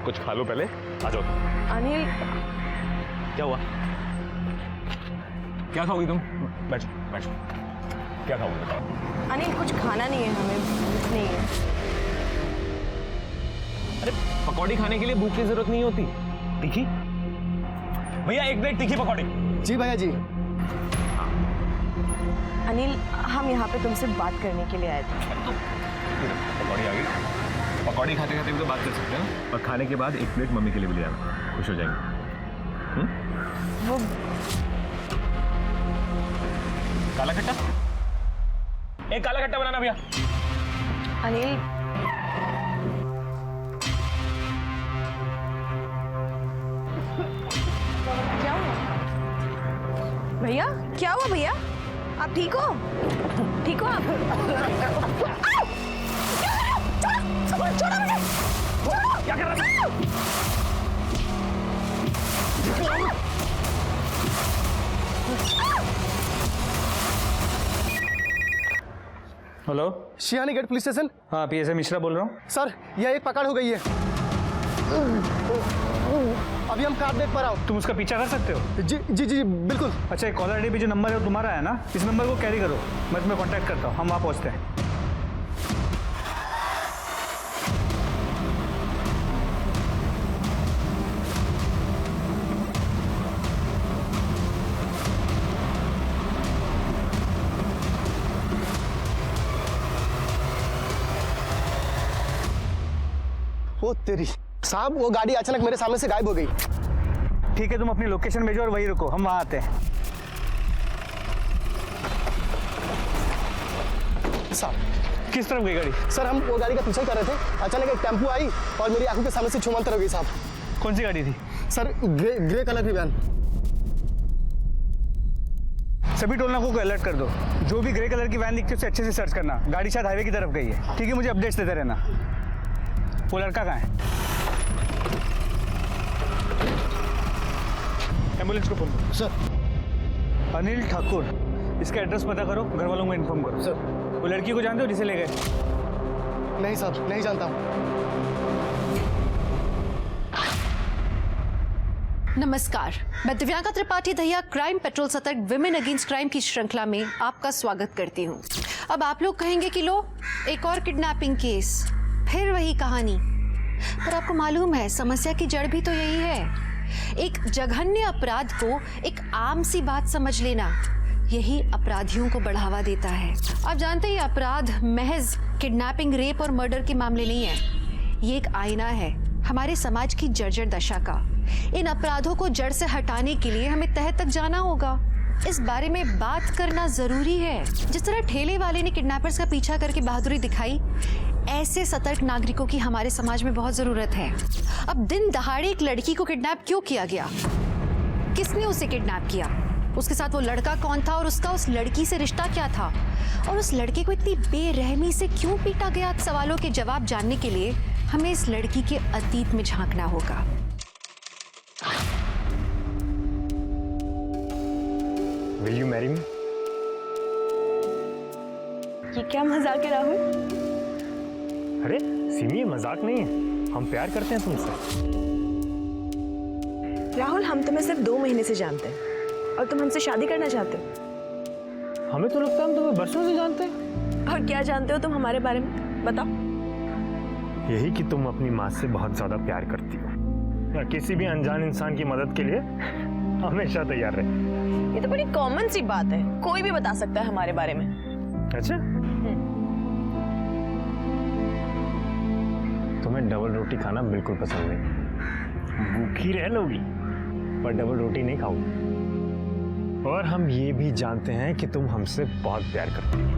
कुछ खा लो पहले, आ जाओ। अनिल, क्या हुआ? क्या खाओगी तुम? बैठो बैठो, क्या खाओगी बताओ। अनिल कुछ खाना नहीं है, हमें भूख नहीं है। अरे पकौड़ी खाने के लिए भूख की जरूरत नहीं होती। तीखी भैया, एक प्लेट तीखी पकौड़ी। जी भैया जी। अनिल, हम यहाँ पे तुमसे बात करने के लिए आए थे। पकौड़ी आ गई। पकौड़ी खाते खाते भी तो बात कर सकते हैं, और खाने के बाद एक प्लेट मम्मी के लिए भी ले आना, खुश हो जाएंगे। वो काला खट्टा, एक काला खट्टा बनाना भैया। अनिल, क्या हुआ भैया? क्या हुआ भैया? आप ठीक हो? ठीक हो आप? छोड़ो मुझे! क्या कर रहा है? Hello, Shihani gate police station. हाँ पीएसए मिश्रा बोल रहा हूँ। सर यह एक पकड़ हो गई है, अभी हम कार डेक पर आओ। तुम उसका पीछा कर सकते हो? जी जी जी बिल्कुल। अच्छा, कॉलर आईडी पे जो नंबर है वो तुम्हारा है ना? इस नंबर को कैरी करो, मैं तुम्हें कांटेक्ट करता हूँ, हम वहाँ पहुँचते हैं। ओ तेरी साहब, वो गाड़ी अचानक मेरे सामने से गायब हो गई। ठीक है, तुम अपनी लोकेशन भेजो और वहीं रुको, हम वहाँ आते हैं। साहब किस तरफ गई गाड़ी? सर हम वो गाड़ी का पीछा कर रहे थे, अचानक एक टेम्पो आई और मेरी आंखों के सामने से छुमंतर हो गई साहब। कौन सी गाड़ी थी? सर ग्रे कलर की वैन। सभी टोल नाकों को अलर्ट कर दो, जो भी ग्रे कलर की वैन दिखती है उसे अच्छे से सर्च करना, गाड़ी शायद हाईवे की तरफ गई है। ठीक है, मुझे अपडेट्स देते रहना। वो लड़का कहाँ है? एम्बुलेंस को फोन करो। सर अनिल ठाकुर, इसका एड्रेस पता करो, घर वालों को इन्फॉर्म करो। सर वो लड़की को जानते हो जिसे ले गए? नहीं सर, नहीं जानता हूँ। नमस्कार, मैं दिव्यांका त्रिपाठी दहिया क्राइम पेट्रोल सतर्क विमेन अगेंस्ट क्राइम की श्रृंखला में आपका स्वागत करती हूँ। अब आप लोग कहेंगे कि लो एक और किडनैपिंग केस, फिर वही कहानी। पर आपको मालूम है समस्या की जड़ भी तो यही है। एक जघन्य अपराध को एक आम सी बात समझ लेना, यही अपराधियों को बढ़ावा देता है। आप जानते हैं अपराध महज किडनैपिंग, रेप और मर्डर के मामले नहीं है। ये एक आईना है हमारे समाज की जर्जर दशा का। इन अपराधों को जड़ से हटाने के लिए हमें तह तक जाना होगा। इस बारे में बात करना जरूरी है। जिस तरह ठेले वाले ने किडनैपर्स का पीछा करके बहादुरी दिखाई, ऐसे सतर्क नागरिकों की हमारे समाज में बहुत जरूरत है। अब दिन दहाड़े एक लड़की को किडनैप क्यों किया गया? किसने उसे किडनैप किया? उसके साथ वो लड़का कौन था और उसका उस लड़की से रिश्ता क्या था? और उस लड़के को इतनी बेरहमी से क्यों पीटा गया? सवालों के जवाब जानने के लिए हमें इस लड़की के अतीत में झांकना होगा। Will you marry me? ये क्या मजाक है राहुल? अरे सिमी, ये मजाक नहीं है, हम प्यार करते हैं तुमसे। राहुल, हम तुम्हें सिर्फ 2 महीने से जानते हैं और तुम हमसे शादी करना चाहते हो। हमें तो लगता है हम तुम्हें बरसों से जानते हैं। और क्या जानते हो तुम हमारे बारे में, बताओ। यही कि तुम अपनी माँ से बहुत ज्यादा प्यार करती हो, या किसी भी अनजान इंसान की मदद के लिए हमेशा तैयार रहे। ये तो बड़ी कॉमन सी बात है, कोई भी बता सकता है हमारे बारे में। अच्छा, तुम्हें डबल रोटी खाना बिल्कुल पसंद नहीं, भूखी रह लोगी पर डबल रोटी नहीं खाओगी। और हम ये भी जानते हैं कि तुम हमसे बहुत प्यार करती हो।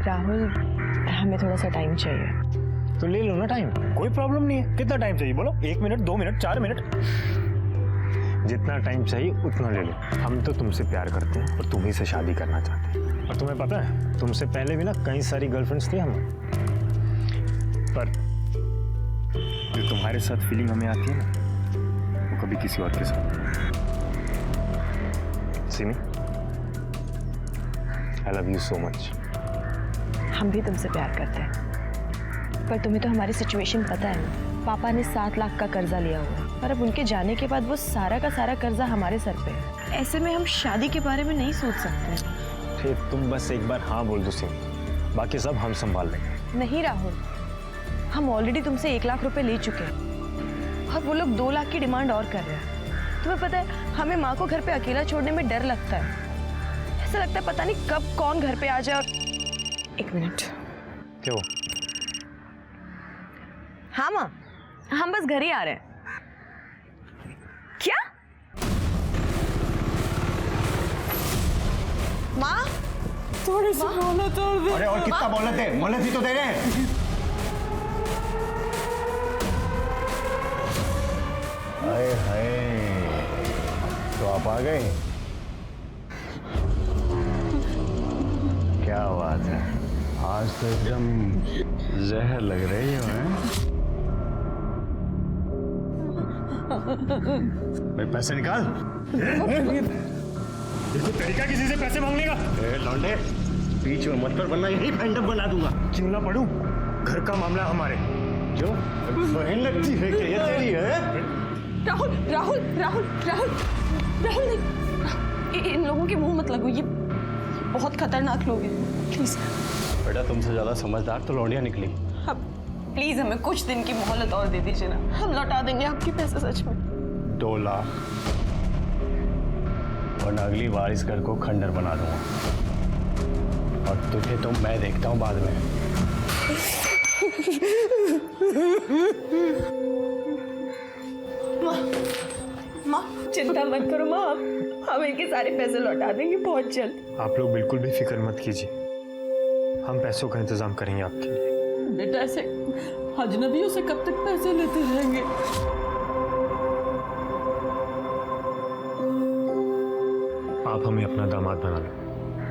राहुल, हमें थोड़ा सा टाइम चाहिए। तो ले लो ना टाइम, कोई प्रॉब्लम नहीं है। कितना टाइम चाहिए बोलो? 1 मिनट, 2 मिनट, 4 मिनट, जितना टाइम चाहिए उतना ले लो। हम तो तुमसे प्यार करते हैं और तुम्ही से शादी करना चाहते हैं। और तुम्हें पता है, तुमसे पहले भी ना कई सारी गर्लफ्रेंड्स थी हमें, पर जो तुम्हारे साथ फीलिंग हमें आती है ना, वो कभी किसी और के साथ। सिमी, आई लव यू सो मच। हम भी तुमसे प्यार करते हैं। पर तुम्हें तो हमारी सिचुएशन पता है ना, पापा ने 7 लाख का कर्जा लिया हुआ है और अब उनके जाने के बाद वो सारा का सारा कर्जा हमारे सर पे है। ऐसे में हम शादी के बारे में नहीं सोच सकते। फिर तुम बस एक बार हाँ बोल दो सिमी, बाकी सब हम संभाल लेंगे। नहीं राहुल, हम ऑलरेडी तुमसे 1 लाख रुपए ले चुके हैं और वो लोग 2 लाख की डिमांड और कर रहे हैं। तुम्हें पता है हमें माँ को घर पे अकेला छोड़ने में डर लगता है। ऐसा लगता है पता नहीं कब कौन घर पे आ जाए। और 1 मिनट। क्यों? हाँ माँ, हम बस घर ही आ रहे हैं। क्या? माँ थोड़ी सी मोहलत और दे। अरे और कितना मोहलत है? मोहलत ही तो दे रहे हैं। हाय हाय, तो आप आ गए? क्या बात है, आज तो एकदम जहर लग रही हो हैं? भाई पैसे निकाल। इसको तरीका किसी से पैसे मांगने का? लौंडे, बीच में मत पर वरना यही फैंडम बना दूंगा। क्यों ना पढ़ूं? घर का मामला हमारे। जो बहन लगती है कि ये तेरी है? राहुल राहुल राहुल राहुल राहुल नहीं, इन लोगों के मुंह मत लगो, ये बहुत खतरनाक लोग हैं। प्लीज बेटा तुमसे ज्यादा समझदार तो लौंडिया निकली। अब प्लीज हमें कुछ दिन की मोहलत और दे दीजिए ना, हम लौटा देंगे आपके पैसे सच में। 2 लाख वरना अगली बार इस घर को खंडर बना दूंगा और तुझे तो मैं देखता हूँ बाद में। माँ चिंता मत करो माँ, हम इनके सारे पैसे लौटा देंगे बहुत जल्द। आप लोग बिल्कुल भी फिक्र मत कीजिए, हम पैसों का इंतजाम करेंगे आपके लिए। बेटा ऐसे अजनबियों से कब तक पैसे लेते रहेंगे? आप हमें अपना दामाद बना लो,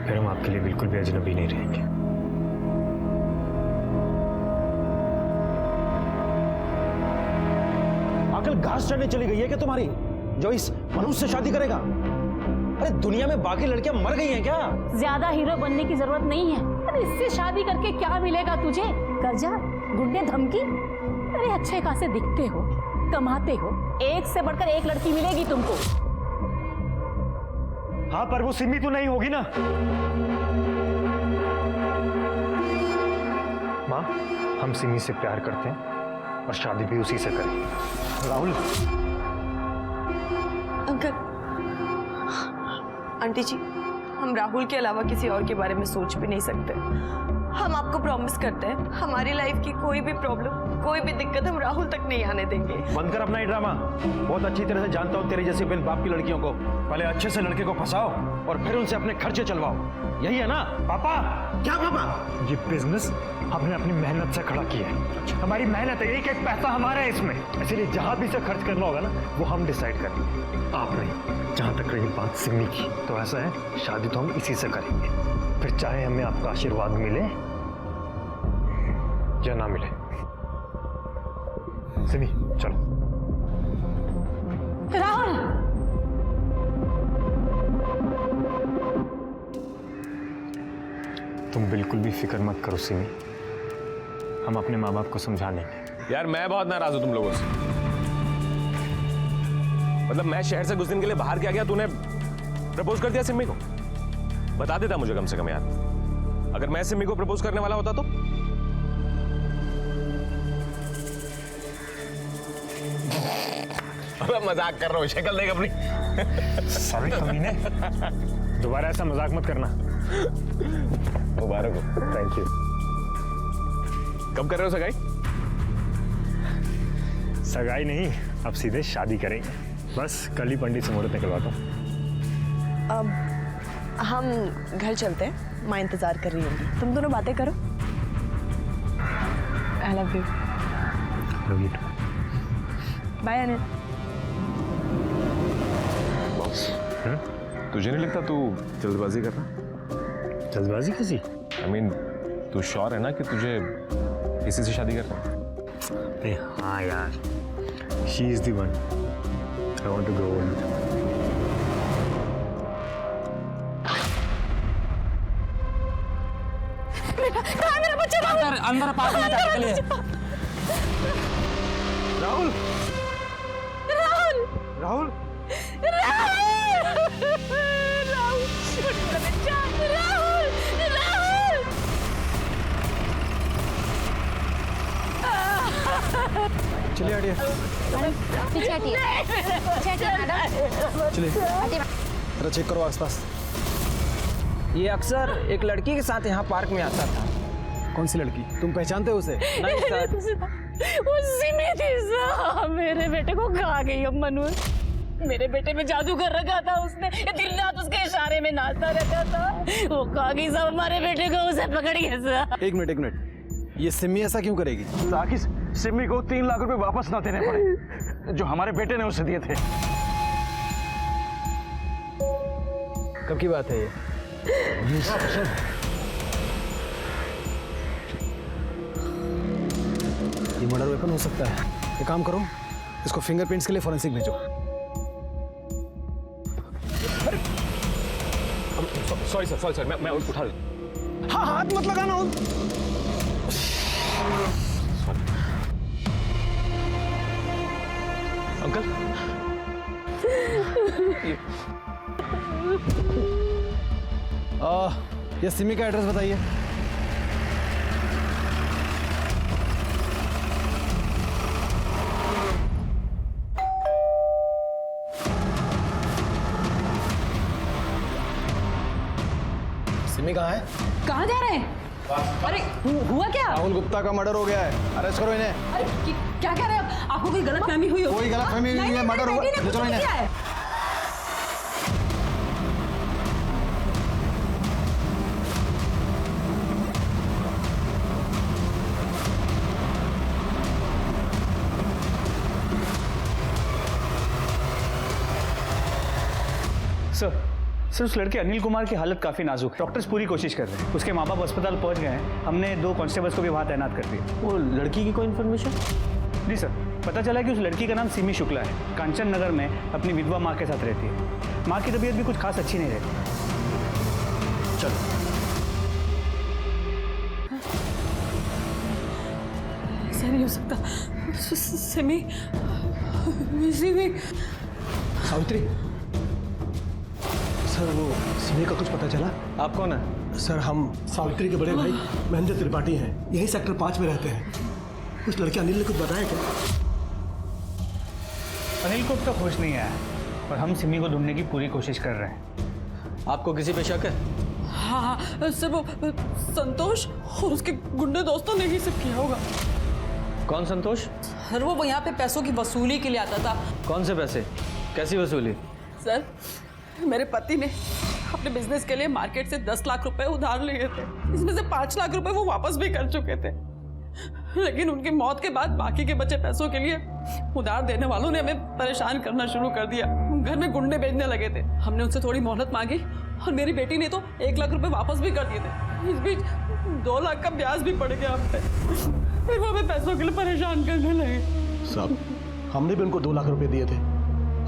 फिर हम आपके लिए बिल्कुल भी अजनबी नहीं रहेंगे। अकल घास चढ़ने चली गई है क्या तुम्हारी, जो इस मनुष्य से शादी करेगा? अरे दुनिया में बाकी लड़कियां मर गई हैं क्या? ज्यादा हीरो बनने की जरूरत नहीं है। अरे इससे शादी करके क्या मिलेगा तुझे? कर्जा, गुंडे, धमकी? अरे अच्छे खासे दिखते हो, कमाते हो, एक से बढ़कर एक लड़की मिलेगी तुमको। हाँ पर वो सिमी तो नहीं होगी ना। माँ, हम सिमी से प्यार करते हैं और शादी भी उसी से करें। राहुल। अंकल, आंटी जी, हम राहुल के अलावा किसी और के बारे में सोच भी नहीं सकते। हम आपको प्रॉमिस करते हैं हमारी लाइफ की कोई भी प्रॉब्लम, कोई भी दिक्कत हम राहुल तक नहीं आने देंगे। बंद कर अपना ये ड्रामा। बहुत अच्छी तरह से जानता हूँ तेरी जैसी बिन बाप की लड़कियों को। पहले अच्छे से लड़के को फंसाओ और फिर उनसे अपने खर्चे चलवाओ, यही है ना? पापा, क्या पापा? ये बिजनेस हमने अपनी मेहनत से खड़ा किया है। हमारी मेहनत है, एक एक पैसा हमारा है इसमें, इसलिए जहाँ भी से खर्च करना होगा ना वो हम डिसाइड करेंगे, आप नहीं। जहाँ तक रही बात सिमी की, तो ऐसा है शादी तो हम इसी से करेंगे, फिर चाहे हमें आपका आशीर्वाद मिले या ना मिले। सिमी चलो। राहुल, तुम बिल्कुल भी फिक्र मत करो सिमी, हम अपने माँ बाप को समझा लेंगे। यार मैं बहुत नाराज हूं तुम लोगों से। मतलब मैं शहर से कुछ दिन के लिए बाहर क्या गया, तूने प्रपोज कर दिया सिमी को? बता देता मुझे कम से कम यार, अगर मैं सिमी को प्रपोज करने वाला होता तो। मजाक कर रहा हूँ, शक्ल देख अपनी। सॉरी कमीने, दोबारा ऐसा मजाक मत करना। मुबारक हो। Thank you. कब कर रहे हो सगाई? सगाई नहीं, अब सीधे शादी करेंगे। बस कल ही पंडित से मुहूर्त निकलवाता हूँ। अब हम घर चलते हैं, माँ इंतजार कर रही होगी, तुम दोनों बातें करो। I love you. Love you too. Bye Anil. तुझे नहीं लगता तू जल्दबाजी कर रहा? जल्दबाजी किसी? आई मीन तू श्योर है ना कि तुझे किसी से शादी करना है? अरे हाँ यार, she is the one I want to grow old. कहाँ है मेरा बच्चा? राहुल अंदर पार्क में जाने के लिए। राहुल राहुल राहुल राहुल छोटा बच्चा, राहुल राहुल। चलिए हटिए, पीछे हटिए, पीछे हटिए मैडम। चलिए जरा चेक करो आसपास। ये अक्सर एक लड़की के साथ यहाँ पार्क में आता था। कौन सी लड़की? तुम पहचानते हो उसे? नहीं सर। उसी में थी साहब। मेरे बेटे को खा गई अब मनु। मेरे बेटे में जादू कर रखा था उसने। दिन रात उसके इशारे में नाचता रहता था। वो खा गई सब हमारे बेटे को, उसे पकड़ गया साहब। एक मिनट, ये सिमी ऐसा क्यों करेगी? ताकि सिमी को 3 लाख रुपए वापस ना देने पड़े जो हमारे बेटे ने उसे दिए थे। कब की बात है ये? ये मर्डर वेपन हो सकता है। एक काम करो, इसको फिंगरप्रिंट्स के लिए फॉरेंसिक भेजो। सॉरी सर, मैं उठा लूँ। हाँ, हाथ मत लगाना। अंकल ये सिमी का एड्रेस बताइए। सिमी कहाँ है? कहाँ जा रहे हैं? अरे हुआ क्या? राहुल गुप्ता का मर्डर हो गया है, अरेस्ट करो इन्हें। अरे क्या कह रहे हैं आप? आपको कोई गलतफहमी हुई हो? कोई गलतफहमी नहीं है, मर्डर हुआ। ले चलो इन्हें। सर उस लड़के अनिल कुमार की हालत काफ़ी नाजुक है। डॉक्टर्स पूरी कोशिश कर रहे हैं। उसके माँ बाप अस्पताल पहुंच गए हैं। हमने 2 कांस्टेबल्स को भी वहाँ तैनात कर दिया। वो लड़की की कोई इन्फॉर्मेशन? जी सर, पता चला कि उस लड़की का नाम सिमी शुक्ला है। कांचन नगर में अपनी विधवा माँ के साथ रहती है। माँ की तबीयत भी कुछ खास अच्छी नहीं रहती। चलो ऐसा नहीं हो सकता। सिमी सावित्री, सर वो सिमी का कुछ पता चला? आप कौन है? सर हम सावित्री के बड़े भाई महेंद्र त्रिपाठी हैं, यही सेक्टर 5 में रहते हैं। उस लड़के अनिल ने कुछ बताया क्या? अनिल को अब तक होश नहीं आया और हम सिमी को ढूंढने की पूरी कोशिश कर रहे हैं। आपको किसी पे शक है? हाँ सर, वो संतोष और उसके गुंडे दोस्तों ने ही सब किया होगा। कौन संतोष? सर वो यहाँ पे पैसों की वसूली के लिए आता था। कौन से पैसे? कैसी वसूली? सर मेरे पति ने अपने बिजनेस के लिए मार्केट से 10 लाख रुपए उधार लिए थे। इसमें से 5 लाख रुपए वो वापस भी कर चुके थे, लेकिन उनकी मौत के बाद बाकी के बचे पैसों के लिए उधार देने वालों ने हमें परेशान करना शुरू कर दिया। घर में गुंडे भेजने लगे थे। हमने उनसे थोड़ी मोहलत मांगी और मेरी बेटी ने तो 1 लाख रुपए वापस भी कर दिए थे। इस बीच 2 लाख का ब्याज भी पड़ गया हम पे। फिर वो हमें पैसों के लिए परेशान करने लगे। साहब हमने भी उनको 2 लाख रुपए दिए थे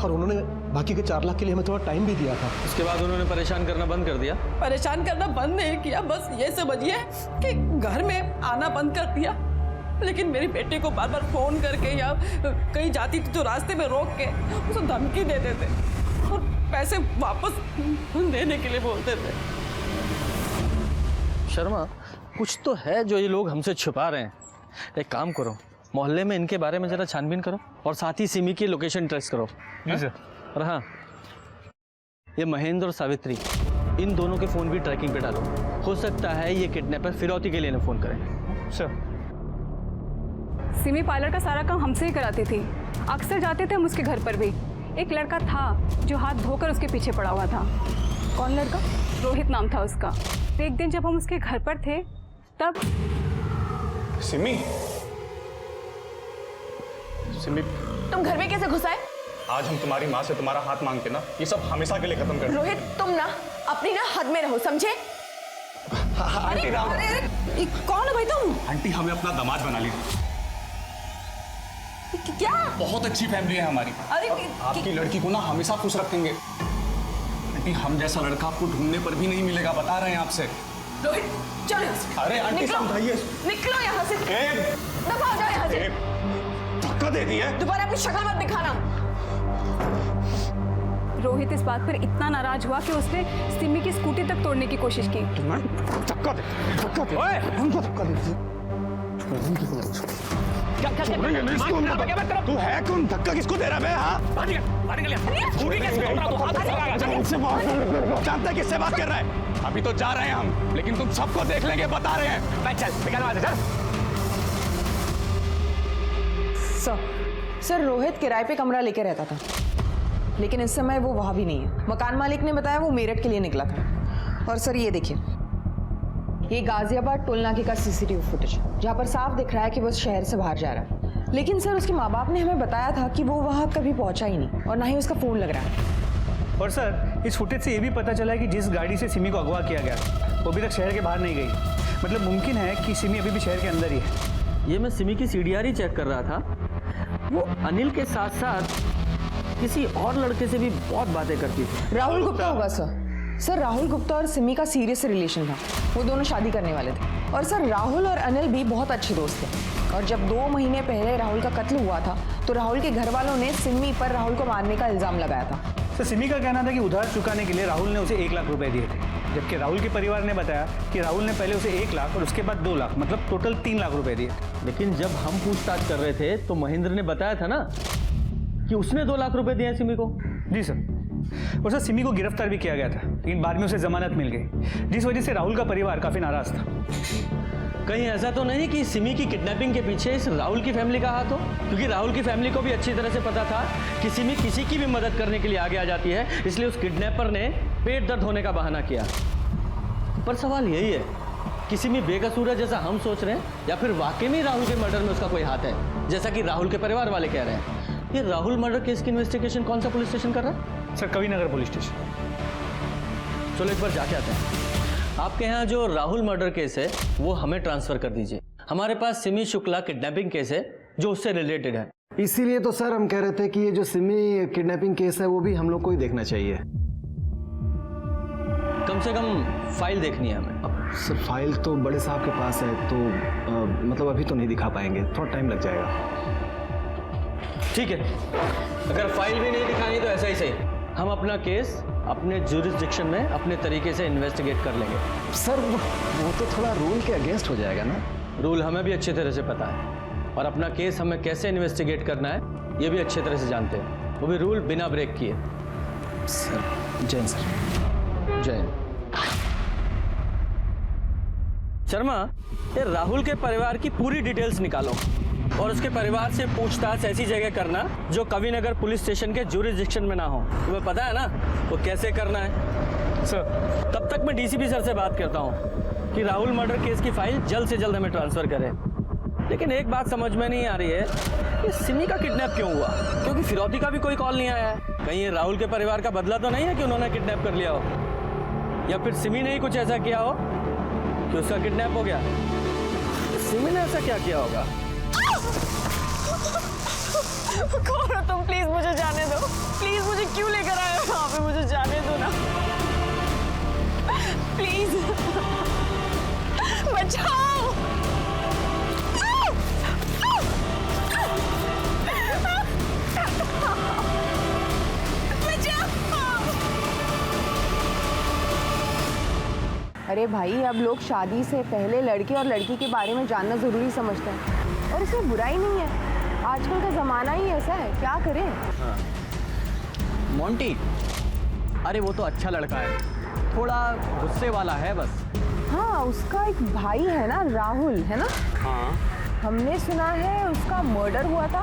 और उन्होंने बाकी के 4 लाख के लिए हमें थोड़ा टाइम भी दिया था। उसके बाद उन्होंने परेशान करना बंद कर दिया? परेशान करना बंद नहीं किया, बस ये समझिए कि घर में आना बंद कर दिया। लेकिन मेरी बेटी को बार बार फोन करके या कहीं जाती थी तो रास्ते में रोक के उसे धमकी देते थे और पैसे वापस देने के लिए बोलते थे। शर्मा, कुछ तो है जो ये लोग हमसे छुपा रहे हैं। एक काम करो, मोहल्ले में इनके बारे में जरा छानबीन करो और साथ ही सिमी की लोकेशन ट्रेस करो। जी सर। और हाँ, ये महेंद्र और सावित्री, इन दोनों के फ़ोन भी ट्रैकिंग पे डालो। हो सकता है ये किडनैपर फिरौती के लिए ना फ़ोन करें। सर सिमी पार्लर का सारा काम हमसे ही कराती थी। अक्सर जाते थे हम उसके घर पर भी। एक लड़का था जो हाथ धोकर उसके पीछे पड़ा हुआ था। कौन लड़का? रोहित नाम था उसका। तो एक दिन जब हम उसके घर पर थे तब सिमी, सिमी तुम घर में कैसे घुस आए? आज हम तुम्हारी माँ से तुम्हारा हाथ मांगते ना, ये सब हमेशा के लिए खत्म कर। रोहित तुम ना अपनी ना हद में रहो, समझे? आंटी कौन है भाई तुम? आंटी हमें अपना दामाद बना लीजिए। क्या? बहुत अच्छी फैमिली है हमारी। अरे आपकी लड़की को ना हमेशा खुश रखेंगे। आंटी हम जैसा लड़का आपको ढूंढने पर भी नहीं मिलेगा, बता रहे हैं आपसे। रोहित चलो यहाँ से। अरे आंटी निकलो। समझाइए। निकलो यहाँ से। दफा हो जाओ यहाँ से। धक्का दे दिया। दोबारा अपनी शक्ल मत दिखाना। रोहित इस बात पर इतना नाराज हुआ कि उसने सिमी की स्कूटी तक तोड़ने की कोशिश की। धक्का दे। हमको धक्का दे। तू है कौन? धक्का किसको दे रहा है? जानता है किससे बात कर रहा है? अभी तो जा रहे हैं हम, लेकिन तुम सबको देख लेंगे, बता रहे हैं। चल निकल वहां से, चल। सर रोहित किराए पे कमरा लेके रहता था, लेकिन इस समय वो वहां भी नहीं है। मकान मालिक ने बताया वो मेरठ के लिए निकला था। और सर ये देखिए, ये गाजियाबाद टोल नाके का सीसीटीवी फुटेज, जहाँ पर साफ दिख रहा है कि वो शहर से बाहर जा रहा है। लेकिन सर उसके माँ बाप ने हमें बताया था कि वो वहाँ कभी पहुँचा ही नहीं, और ना ही उसका फोन लग रहा है। और सर इस फुटेज से ये भी पता चला है कि जिस गाड़ी से सिमी को अगवा किया गया वो अभी तक शहर के बाहर नहीं गई। मतलब मुमकिन है कि सिमी अभी भी शहर के अंदर ही है। ये मैं सिमी की सीडीआर ही चेक कर रहा था। वो अनिल के साथ साथ किसी और लड़के से भी बहुत बातें करती थी। राहुल गुप्ता होगा सर राहुल गुप्ता और सिमी का सीरियस रिलेशन था। वो दोनों शादी करने वाले थे। और सर राहुल और अनिल भी बहुत अच्छे दोस्त थे। और जब 2 महीने पहले राहुल का कत्ल हुआ था तो राहुल के घर वालों ने सिमी पर राहुल को मारने का इल्जाम लगाया था। तो सिमी का कहना था कि उधार चुकाने के लिए राहुल ने उसे 1 लाख रुपए दिए थे, जबकि राहुल के परिवार ने बताया कि राहुल ने पहले उसे 1 लाख और उसके बाद 2 लाख, मतलब टोटल 3 लाख रुपए दिए। लेकिन जब हम पूछताछ कर रहे थे तो महेंद्र ने बताया था ना कि उसने 2 लाख रुपए दिए हैं सिमी को। जी सर। और सर सिमी को गिरफ्तार भी किया गया था, लेकिन बाद में उसे जमानत मिल गई, जिस वजह से राहुल का परिवार काफी नाराज था। कहीं ऐसा तो नहीं कि सिमी की किडनैपिंग के पीछे इस राहुल की फैमिली का हाथ हो? क्योंकि राहुल की फैमिली को भी अच्छी तरह से पता था कि सिमी किसी की भी मदद करने के लिए आगे आ जाती है, इसलिए उस किडनैपर ने पेट दर्द होने का बहाना किया। पर सवाल यही है कि सिमी बेकसूर है जैसा हम सोच रहे हैं, या फिर वाकई में राहुल के मर्डर में उसका कोई हाथ है, जैसा कि राहुल के परिवार वाले कह रहे हैं। ये राहुल मर्डर केस की इन्वेस्टिगेशन कौन सा पुलिस स्टेशन कर रहा है? Sir Kavi Nagar police station. चलो एक बार जाके आते हैं। आपके यहाँ जो राहुल मर्डर केस है वो हमें ट्रांसफर कर दीजिए। हमारे पास सिमी शुक्ला किडनैपिंग केस है जो उससे रिलेटेड है। इसीलिए तो सर हम कह रहे थे कि ये जो सिमी किडनैपिंग केस है वो भी हम लोग को ही देखना चाहिए। कम से कम फाइल देखनी है हमें। अब सर फाइल तो बड़े साहब के पास है, तो मतलब अभी तो नहीं दिखा पाएंगे, थोड़ा टाइम लग जाएगा। ठीक है, अगर फाइल भी नहीं दिखानी तो ऐसा ही सही, हम अपना केस अपने जुरिस्डिक्शन में अपने तरीके से इन्वेस्टिगेट कर लेंगे। सर वो तो थोड़ा रूल के अगेंस्ट हो जाएगा ना। रूल हमें भी अच्छी तरह से पता है, और अपना केस हमें कैसे इन्वेस्टिगेट करना है ये भी अच्छी तरह से जानते हैं, वो भी रूल बिना ब्रेक किए। Sir Jain sir. जैन। शर्मा, ये राहुल के परिवार की पूरी डिटेल्स निकालो और उसके परिवार से पूछताछ ऐसी जगह करना जो कविनगर पुलिस स्टेशन के जुरिस्डिक्शन में ना हो। तुम्हें पता है ना वो कैसे करना है? सर तब तक मैं डीसीपी सर से बात करता हूँ कि राहुल मर्डर केस की फाइल जल्द से जल्द हमें ट्रांसफर करें। लेकिन एक बात समझ में नहीं आ रही है, ये सिमी का किडनैप क्यों हुआ? क्योंकि फिरौती का भी कोई कॉल नहीं आया है। कहीं ये राहुल के परिवार का बदला तो नहीं है कि उन्होंने किडनैप कर लिया हो, या फिर सिमी ने ही कुछ ऐसा किया हो कि उसका किडनैप हो गया। सिमी ने ऐसा क्या किया होगा? कौन हो तुम? प्लीज मुझे जाने दो। प्लीज मुझे क्यों लेकर आए हो वहाँ पे? मुझे जाने दो ना प्लीज। बचाओ। अरे भाई, अब लोग शादी से पहले लड़के और लड़की के बारे में जानना जरूरी समझते हैं, और इसमें बुराई नहीं है। आजकल का जमाना ही ऐसा है, क्या करें। हाँ। मोंटी, अरे वो तो अच्छा लड़का है, थोड़ा गुस्से वाला है बस। हाँ, उसका एक भाई है ना, राहुल, है ना? हाँ। हमने सुना है उसका मर्डर हुआ था।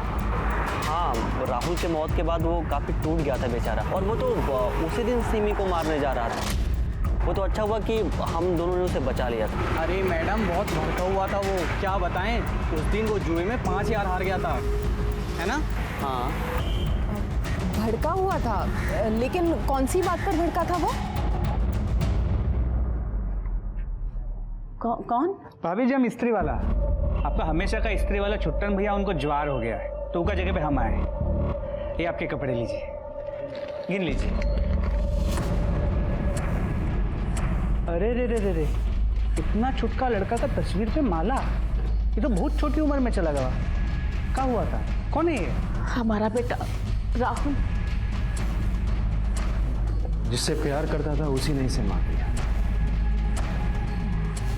हाँ, राहुल के मौत के बाद वो काफी टूट गया था बेचारा, और वो तो उसी दिन सिमी को मारने जा रहा था। वो तो अच्छा हुआ कि हम दोनों ने उसे बचा लिया था। अरे मैडम बहुत भड़का हुआ था वो, क्या बताएं। उस दिन वो जुए में 5000 हार गया था, है ना? हाँ। भड़का हुआ था, लेकिन कौन सी बात पर भड़का था वो? कौन? भाभी जी, हम इस्त्री वाला, आपका हमेशा का इस्त्री वाला छुट्टन भैया, उनको ज्वार हो गया है, तो उनका जगह पे हम आए। ये आपके कपड़े लीजिए, गिन लीजिए। अरे रे रे रे रे, इतना छुटका लड़का का तस्वीर पे माला, ये तो बहुत छोटी उम्र में चला गया। क्या हुआ था? कौन है ये? हमारा बेटा राहुल। जिससे प्यार करता था उसी ने इसे मार दिया।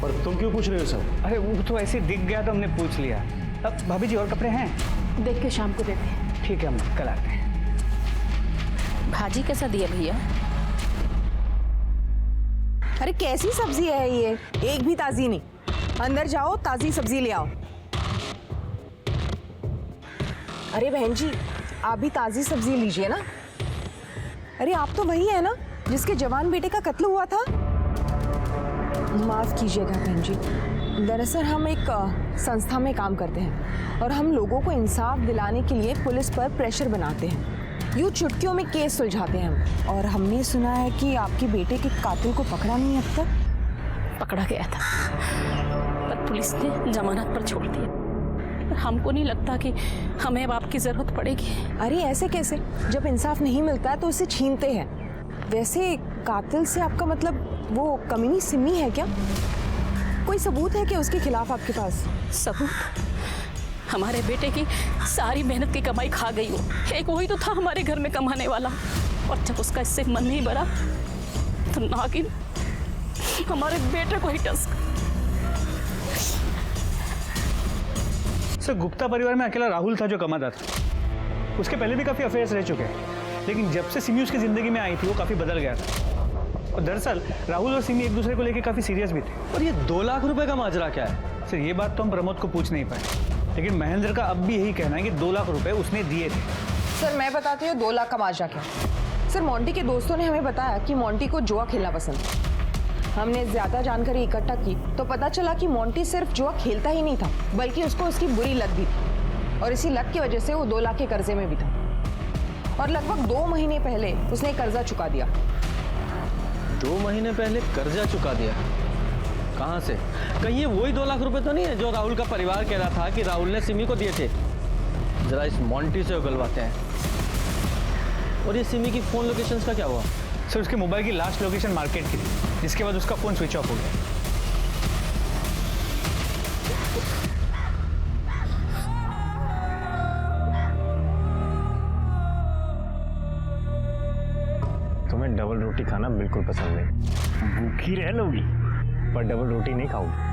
और तुम क्यों पूछ रहे हो सब? अरे वो तो ऐसे दिख गया तो हमने पूछ लिया। अब भाभी जी और कपड़े हैं? देख के शाम को देते हैं। ठीक है, हम कल आते हैं। भाजी कैसा दिया भैया? अरे कैसी सब्जी है ये, एक भी ताजी नहीं। अंदर जाओ, ताजी सब्जी ले आओ। अरे बहन जी, आप भी ताजी सब्जी लीजिए ना। अरे आप तो वही है ना जिसके जवान बेटे का कत्ल हुआ था? माफ कीजिएगा बहन जी, दरअसल हम एक संस्था में काम करते हैं और हम लोगों को इंसाफ दिलाने के लिए पुलिस पर प्रेशर बनाते हैं। यूँ चुटकियों में केस सुलझाते हैं हम। और हमने सुना है कि आपके बेटे के कातिल को पकड़ा नहीं अब तक। पकड़ा गया था पर पुलिस ने जमानत पर छोड़ दिया। पर हमको नहीं लगता कि हमें अब आपकी जरूरत पड़ेगी। अरे ऐसे कैसे? जब इंसाफ नहीं मिलता है तो उसे छीनते हैं। वैसे कातिल से आपका मतलब वो कमीनी सिमी है क्या? कोई सबूत है क्या उसके खिलाफ आपके पास? सबूत? हमारे बेटे की सारी मेहनत की कमाई खा गई वो। एक वही तो था हमारे घर में कमाने वाला, और जब उसका इससे मन नहीं भरा तो नागिन हमारे बेटे को ही टस। सर, गुप्ता परिवार में अकेला राहुल था जो कमाता था। उसके पहले भी काफी अफेयर्स रह चुके हैं, लेकिन जब से सिमी उसकी जिंदगी में आई थी वो काफी बदल गया था। और दरअसल राहुल और सिमी एक दूसरे को लेकर काफी सीरियस भी थे। और ये 2 लाख रुपए का माजरा क्या है? सर, ये बात तो हम प्रमोद को पूछ नहीं पाए, लेकिन महेंद्र का अब भी यही कहना है कि 2 लाख रुपए उसने दिए थे। सर मैं बताती हूँ 2 लाख का माजरा क्या। सर मोंटी के दोस्तों ने हमें बताया कि मोंटी को जुआ खेलना पसंद है। हमने ज्यादा जानकारी इकट्ठा की तो पता चला कि मोंटी सिर्फ जुआ खेलता ही नहीं था, बल्कि उसको उसकी बुरी लत भी थी, और इसी लत की वजह से वो 2 लाख के कर्जे में भी था। और लगभग 2 महीने पहले उसने कर्जा चुका दिया। 2 महीने पहले कर्जा चुका दिया? कहाँ से? कहीं ये वही 2 लाख रुपए तो नहीं है जो राहुल का परिवार कह रहा था कि राहुल ने सिमी को दिए थे? जरा इस मोंटी से उगलवाते हैं। और ये सिमी की फोन लोकेशंस का क्या हुआ? सर, उसके मोबाइल की लास्ट लोकेशन मार्केट की थी, जिसके बाद उसका फोन स्विच ऑफ हो गया। तुम्हें डबल रोटी खाना बिल्कुल पसंद नहीं। भूखी रह लोगी पर डबल रोटी नहीं खाओगी।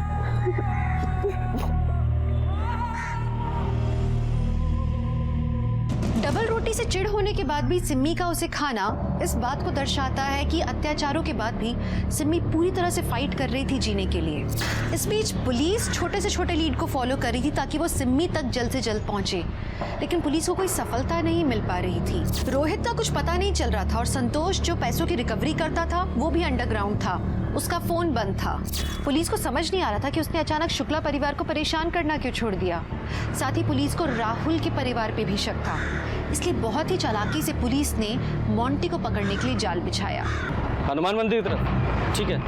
डबल रोटी से चिढ़ होने के बाद भी सिम्मी का उसे खाना इस बात को दर्शाता है कि अत्याचारों के बाद भी सिम्मी पूरी तरह से फाइट कर रही थी जीने के लिए। इस बीच पुलिस छोटे से छोटे लीड को फॉलो कर रही थी ताकि वो सिम्मी तक जल्द से जल्द पहुंचे, लेकिन पुलिस को कोई सफलता नहीं मिल पा रही थी। रोहित का कुछ पता नहीं चल रहा था और संतोष जो पैसों की रिकवरी करता था वो भी अंडरग्राउंड था, उसका फोन बंद था। पुलिस को समझ नहीं आ रहा था कि उसने अचानक शुक्ला परिवार को परेशान करना क्यों छोड़ दिया। साथ ही पुलिस को राहुल के परिवार पे भी शक था, इसलिए बहुत ही चालाकी से पुलिस ने मोंटी को पकड़ने के लिए जाल बिछाया। हनुमान मंदिर की तरफ। ठीक है,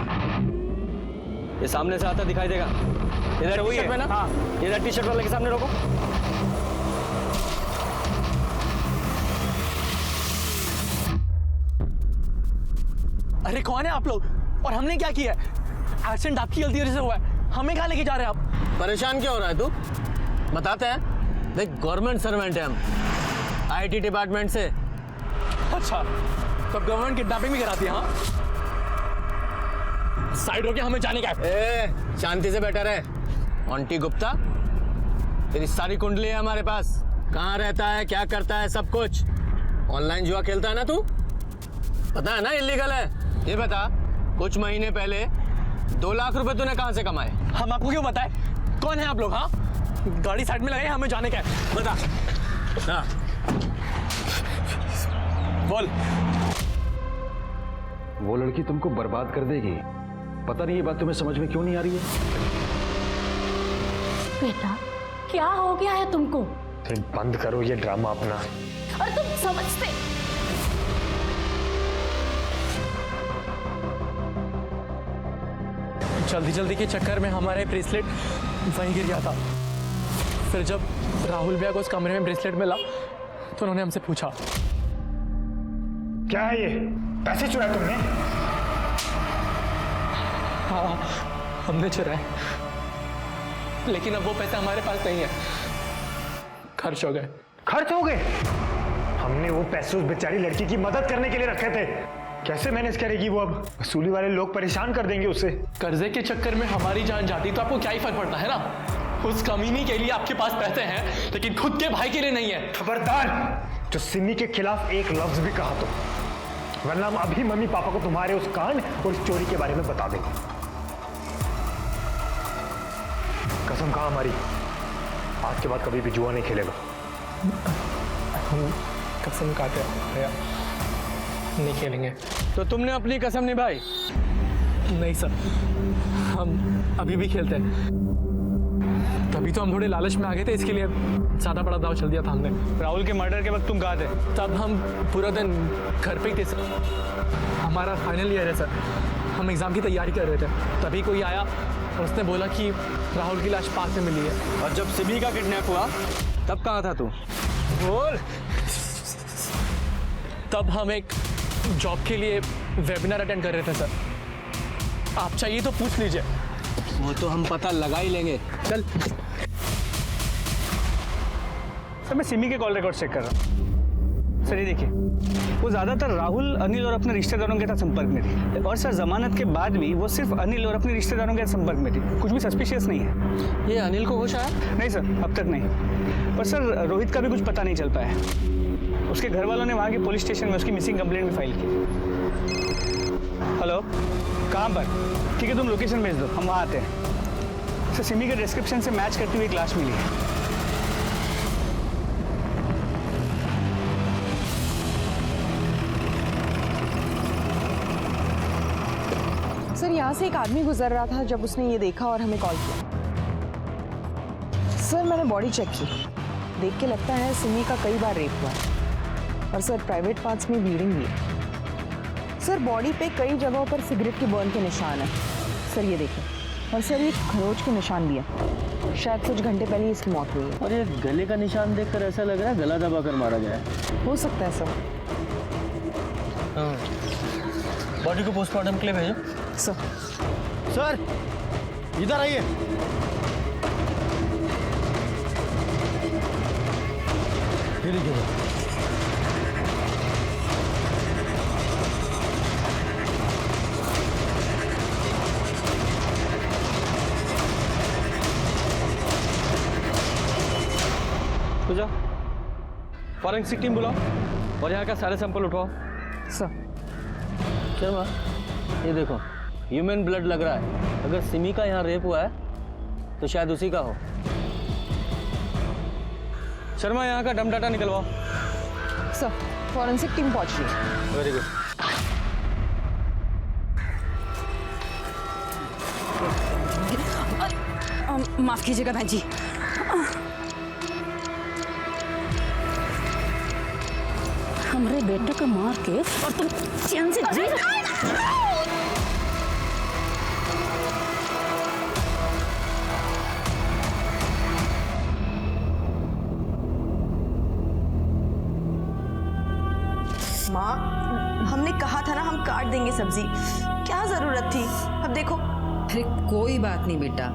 ये सामने से आता दिखाई देगा। इधर टी शर्ट में ना? हाँ, इधर टी शर्ट वाले के सामने रोको। अरे कौन है आप लोग और हमने क्या किया है? एक्सीडेंट आपकी गलती वजह से हुआ है, हमें कहाँ लेके जा रहे हैं आप? परेशान क्यों हो रहा है तू? बताते हैं। देख, गवर्नमेंट सर्वेंट है हम, आईटी डिपार्टमेंट से। अच्छा, तो गवर्नमेंट किडनैपिंग भी कराती है? हाँ, साइड हो गया, हमें जाने का है। शांति से बैठा रहे। मोंटी गुप्ता, तेरी सारी कुंडली है हमारे पास। कहाँ रहता है, क्या करता है, सब कुछ। ऑनलाइन जुआ खेलता है ना तू? पता है ना इलीगल है। ये बता, कुछ महीने पहले 2 लाख रुपए तूने कहाँ से कमाए? हम आपको क्यों बताएं? कौन है आप लोग? हाँ, गाड़ी साइड में लगाई, हमें जाने का है। बता। हाँ, बोल। वो लड़की तुमको बर्बाद कर देगी। पता नहीं ये बात तुम्हें समझ में क्यों नहीं आ रही है? बेटा, क्या हो गया है तुमको? फिर बंद करो ये ड्रामा अपना। और तुम समझते? जल्दी जल्दी के चक्कर में हमारे ब्रेसलेट वहीं गिर गया था। फिर जब राहुल भैया को उस कमरे में ब्रेसलेट मिला तो उन्होंने हमसे पूछा, क्या है ये? पैसे चुराए तुमने? हाँ, हमने चुराए, लेकिन अब वो पैसे हमारे पास नहीं है, खर्च हो गए। खर्च हो गए? हमने वो पैसे उस बेचारी लड़की की मदद करने के लिए रखे थे, कैसे मैनेज करेगी वो? अब वसूली वाले लोग परेशान कर देंगे उससे। कर्जे के चक्कर में हमारी जान जाती तो आपको क्या ही फर्क पड़ता है ना? उस कमीनी के लिए आपके पास पैसे हैं, लेकिन खुद के भाई के लिए नहीं है। खबरदार जो सिमी के खिलाफ एक लफ्ज भी कहा तो, वरना हम अभी मम्मी पापा को तुम्हारे उस कांड और इस चोरी के बारे में बता देंगे। कसम खा हमारी, आज के बाद कभी भी जुआ नहीं खेलेगा। हम कसम खाते हैं भैया, नहीं खेलेंगे। तो तुमने अपनी कसम निभाई? नहीं सर, हम अभी भी खेलते हैं। तभी तो हम थोड़े लालच में आ गए थे, इसके लिए ज्यादा बड़ा दाव चल दिया था हमने। राहुल के मर्डर के वक्त तुम कहाँ थे? तब हम पूरा दिन घर पे ही थे सर, हमारा फाइनल ईयर है सर, हम एग्जाम की तैयारी कर रहे थे। तभी कोई आया और उसने बोला कि राहुल की लाश पास में मिली है। और जब सिमी का किडनैप हुआ तब कहाँ था तू? बोल। तब हम एक जॉब के लिए वेबिनार अटेंड कर रहे थे सर, आप चाहिए तो पूछ लीजिए। वो तो हम पता लगा ही लेंगे, चल। सर मैं सिमी के कॉल रिकॉर्ड चेक कर रहा हूँ। सर ये देखिए, वो ज़्यादातर राहुल, अनिल और अपने रिश्तेदारों के साथ संपर्क में थी, और सर जमानत के बाद भी वो सिर्फ अनिल और अपने रिश्तेदारों के साथ संपर्क में थी। कुछ भी सस्पिशियस नहीं है। ये अनिल को होश आया? नहीं सर, अब तक नहीं। पर सर रोहित का भी कुछ पता नहीं चल पाया है। उसके घर वालों ने वहाँ के पुलिस स्टेशन में उसकी मिसिंग कंप्लेंट भी फाइल की। हेलो, कहाँ पर? ठीक है, तुम लोकेशन भेज दो, हम वहाँ आते हैं। सर सिमी के डिस्क्रिप्शन से मैच करती हुई एक लाश मिली है। सर यहाँ से एक आदमी गुजर रहा था जब उसने ये देखा और हमें कॉल किया। सर मैंने बॉडी चेक की, देख के लगता है सिमी का कई बार रेप हुआ है, और सर प्राइवेट पार्ट्स में ब्लीडिंग भी है। सर बॉडी पे कई जगहों पर सिगरेट के बर्न के निशान है। सर ये देखिए, और सर ये खरोच के निशान भी है। शायद कुछ घंटे पहले ही इसकी मौत हुई है। और ये गले का निशान देखकर ऐसा लग रहा है गला दबाकर मारा गया है। हो सकता है सर। हाँ, बॉडी को पोस्टमार्टम के लिए भेजो। सर इधर आइए। तो जाओ, फॉरेंसिक टीम बुलाओ और यहाँ का सारे सैंपल उठाओ। सर क्या हुआ? ये देखो, ह्यूमन ब्लड लग रहा है। अगर सिमी का यहाँ रेप हुआ है तो शायद उसी का हो। शर्मा, यहाँ का डम डाटा निकलवाओ। सर फॉरेंसिक टीम पहुंच रही है। Very good. माफ कीजिएगा बहन जी, हमारे बेटे को मार के और तुम चैन से जी माँ, हमने कहा था ना हम काट देंगे सब्जी, क्या जरूरत थी? अब देखो। अरे कोई बात नहीं बेटा,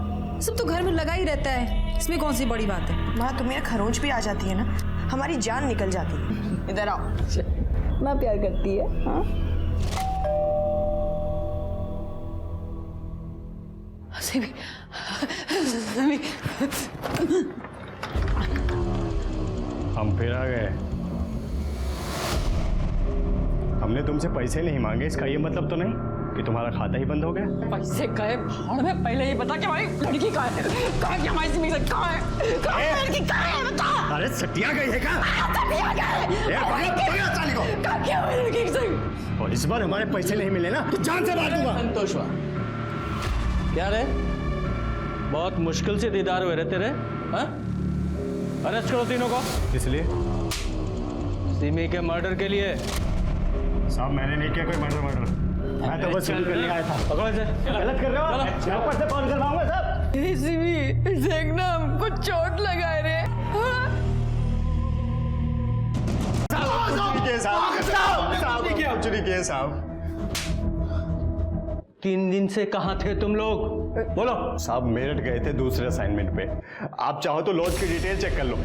सब तो घर में लगा ही रहता है, इसमें कौन सी बड़ी बात है। माँ तुम्हें खरोंच भी आ जाती है ना, हमारी जान निकल जाती है। इधर आओ। माँ प्यार करती है। हाँ हम फिर आ गए। हमने तुमसे पैसे नहीं मांगे, इसका ये मतलब तो नहीं कि तुम्हारा खाता ही बंद हो गया। पैसे गए भाड़ में, पहले ये बता कि हमारी लड़की कहाँ है? कहाँ की हमारी सिमी कहाँ है? कहाँ है लड़की? कहाँ है बता? अरे सटिया गई है क्या? सटिया गई। कहाँ की हमारी लड़की सिंह? और इस बार हमारे पैसे नहीं मिले ना तो जान से मार दूंगा। संतोष हुआ क्या रे? बहुत मुश्किल से दीदार हुए रहते रे। हाँ, अरेस्ट करो तीनों को। इसलिए सिमी के मर्डर के लिए। साहब मैंने नहीं किया कोई मर्डर। मैं तो बस शुरू करने आया था। पकड़ो इसे। गलत कर रहे हो आप। यहाँ पर से कॉल करवाऊंगा साहब। सिमी देखना, हमको चोट लगा रे। 3 दिन से कहाँ थे तुम लोग? बोलो। साहब मेरठ गए थे दूसरे असाइनमेंट पे। आप चाहो तो लॉज की डिटेल चेक कर लो,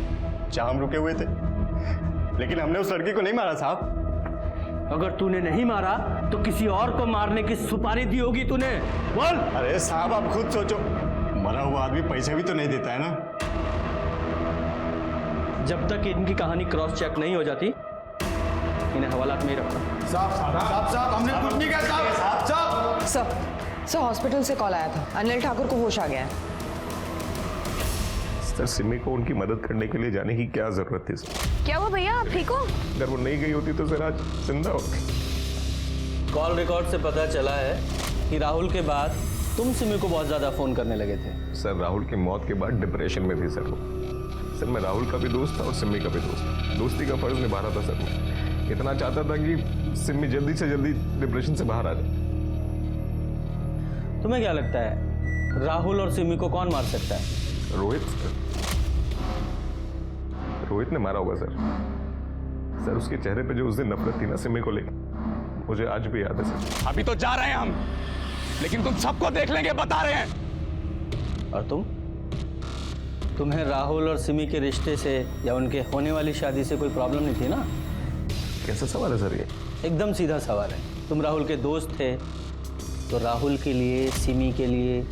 जहां हम रुके हुए थे। लेकिन हमने उस लड़की को नहीं मारा साहब। अगर तूने नहीं मारा तो किसी और को मारने की सुपारी दी होगी तूने। बोल। अरे साहब आप खुद सोचो, मरा हुआ आदमी पैसे भी तो नहीं देता है ना। जब तक इनकी कहानी क्रॉस चेक नहीं हो जाती, इन्हें हवालात में ही रखो। साहब हमने कुछ नहीं किया साहब। सर हॉस्पिटल से कॉल आया था, अनिल ठाकुर को होश आ गया है। सर सिमी को उनकी मदद करने के लिए जाने की क्या जरूरत थी सर? क्या हुआ भैया, आप ठीक हो? अगर वो नहीं गई होती तो सर आज जिंदा होती। कॉल रिकॉर्ड से पता चला है कि राहुल के बाद तुम सिमी को बहुत ज्यादा फोन करने लगे थे। सर राहुल की मौत के बाद डिप्रेशन में थी सर वो। सर मैं राहुल का भी दोस्त था और सिमी का भी दोस्त था। दोस्ती का फर्ज निभा रहा था सर मैं। इतना चाहता था कि सिमी जल्दी से जल्दी डिप्रेशन से बाहर आ जाए। तुम्हें क्या लगता है राहुल और सिमी को कौन मार सकता है? रोहित ने मारा होगा सर। सर उसके चेहरे पे जो उस दिन नफरत थी ना सिमी को लेकर, मुझे आज भी याद है सर। अभी तो जा रहे हैं हम, लेकिन तुम सबको देख लेंगे, बता रहे हैं। और तुम्हें राहुल और सिमी के रिश्ते से या उनके होने वाली शादी से कोई प्रॉब्लम नहीं थी ना? कैसा सवाल है सर ये? एकदम सीधा सवाल है। तुम राहुल के दोस्त थे तो राहुल के लिए, सिमी के लिए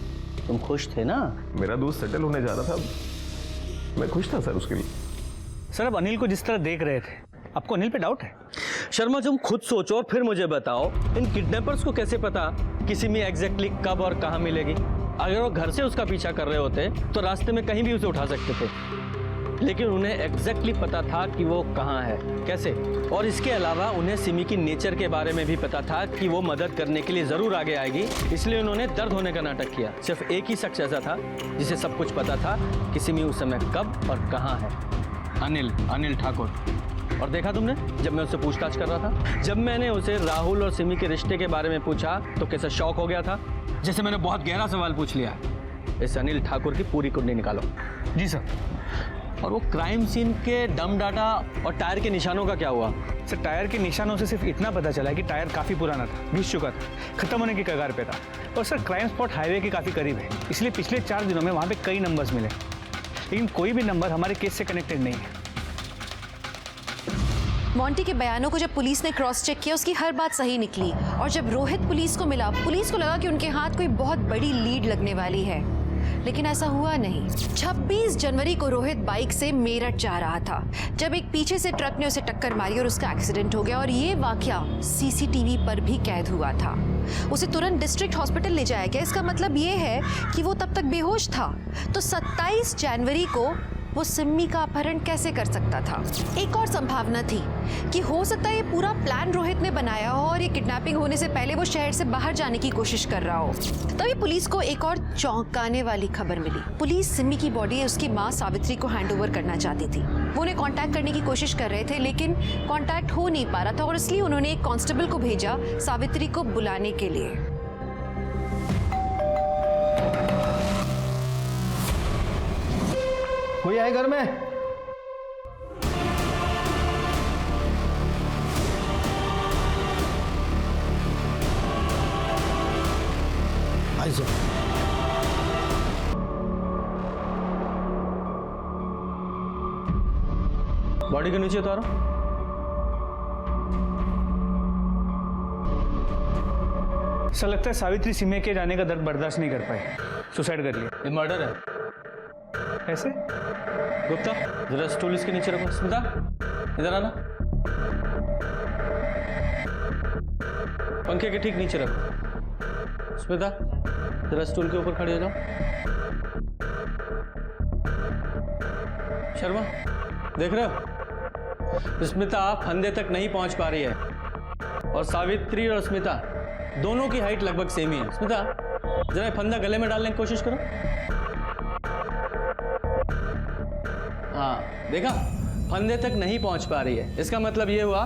तुम खुश थे ना? मेरा दोस्त सेटल होने जा रहा था, मैं खुश था सर उसके लिए। सर अब अनिल को जिस तरह देख रहे थे, आपको अनिल पे डाउट है? शर्मा तुम खुद सोचो और फिर मुझे बताओ, इन किडनैपर्स को कैसे पता कि सिमी एग्जैक्टली कब और कहाँ मिलेगी? अगर वो घर से उसका पीछा कर रहे होते तो रास्ते में कहीं भी उसे उठा सकते थे, लेकिन उन्हें एग्जैक्टली पता था कि वो कहाँ है, कैसे। और इसके अलावा उन्हें सिमी की नेचर के बारे में भी पता था कि वो मदद करने के लिए जरूर आगे आएगी, इसलिए उन्होंने दर्द होने का नाटक किया। सिर्फ एक ही शख्स ऐसा था जिसे सब कुछ पता था कि सिमी उस समय कब और कहाँ है, अनिल ठाकुर। और देखा तुमने जब मैं उससे पूछताछ कर रहा था, जब मैंने उसे राहुल और सिमी के रिश्ते के बारे में पूछा तो कैसा शॉक हो गया था, जैसे मैंने बहुत गहरा सवाल पूछ लिया। इस अनिल ठाकुर की पूरी कुंडली निकालो। जी सर। और वो क्राइम सीन के डम डाटा और टायर के निशानों का क्या हुआ? सर टायर के निशानों से सिर्फ इतना पता चला है कि टायर काफ़ी पुराना था, घिस चुका था, खत्म होने की कगार पे था। और सर क्राइम स्पॉट हाईवे के काफ़ी करीब है, इसलिए पिछले 4 दिनों में वहाँ पे कई नंबर्स मिले, लेकिन कोई भी नंबर हमारे केस से कनेक्टेड नहीं है। मोंटी के बयानों को जब पुलिस ने क्रॉस चेक किया, उसकी हर बात सही निकली। और जब रोहित पुलिस को मिला, पुलिस को लगा कि उनके हाथ कोई बहुत बड़ी लीड लगने वाली है, लेकिन ऐसा हुआ नहीं। 26 जनवरी को रोहित बाइक से मेरठ जा रहा था जब एक पीछे से ट्रक ने उसे टक्कर मारी और उसका एक्सीडेंट हो गया। और ये वाकया सीसीटीवी पर भी कैद हुआ था। उसे तुरंत डिस्ट्रिक्ट हॉस्पिटल ले जाया गया। इसका मतलब ये है कि वो तब तक बेहोश था। तो 27 जनवरी को वो सिमी का अपहरण कैसे कर सकता था? एक और संभावना थी कि हो सकता है ये पूरा प्लान रोहित ने बनाया हो और ये किडनैपिंग होने से पहले वो शहर से बाहर जाने की कोशिश कर रहा हो। तभी पुलिस को एक और चौंकाने वाली खबर मिली। पुलिस सिमी की बॉडी उसकी माँ सावित्री को हैंडओवर करना चाहती थी। वो उन्हें कांटेक्ट करने की कोशिश कर रहे थे, लेकिन कांटेक्ट हो नहीं पा रहा था और इसलिए उन्होंने एक कांस्टेबल को भेजा सावित्री को बुलाने के लिए। कोई आए घर में? आई सर। बॉडी के नीचे उतारो। ऐसा लगता है सावित्री सिमी के जाने का दर्द बर्दाश्त नहीं कर पाए, सुसाइड कर लिया। ये मर्डर है। ऐसे? गुप्ता जरा स्टूल इसके नीचे रखो। स्मिता इधर आना, पंखे के ठीक नीचे रखो। स्मिता जरा स्टूल के ऊपर खड़े हो जाओ। शर्मा देख रहे हो, स्मिता फंदे तक नहीं पहुंच पा रही है और सावित्री और स्मिता दोनों की हाइट लगभग सेम ही है। स्मिता जरा फंदा गले में डालने की कोशिश करो। हाँ देखा, फंदे तक नहीं पहुंच पा रही है। इसका मतलब ये हुआ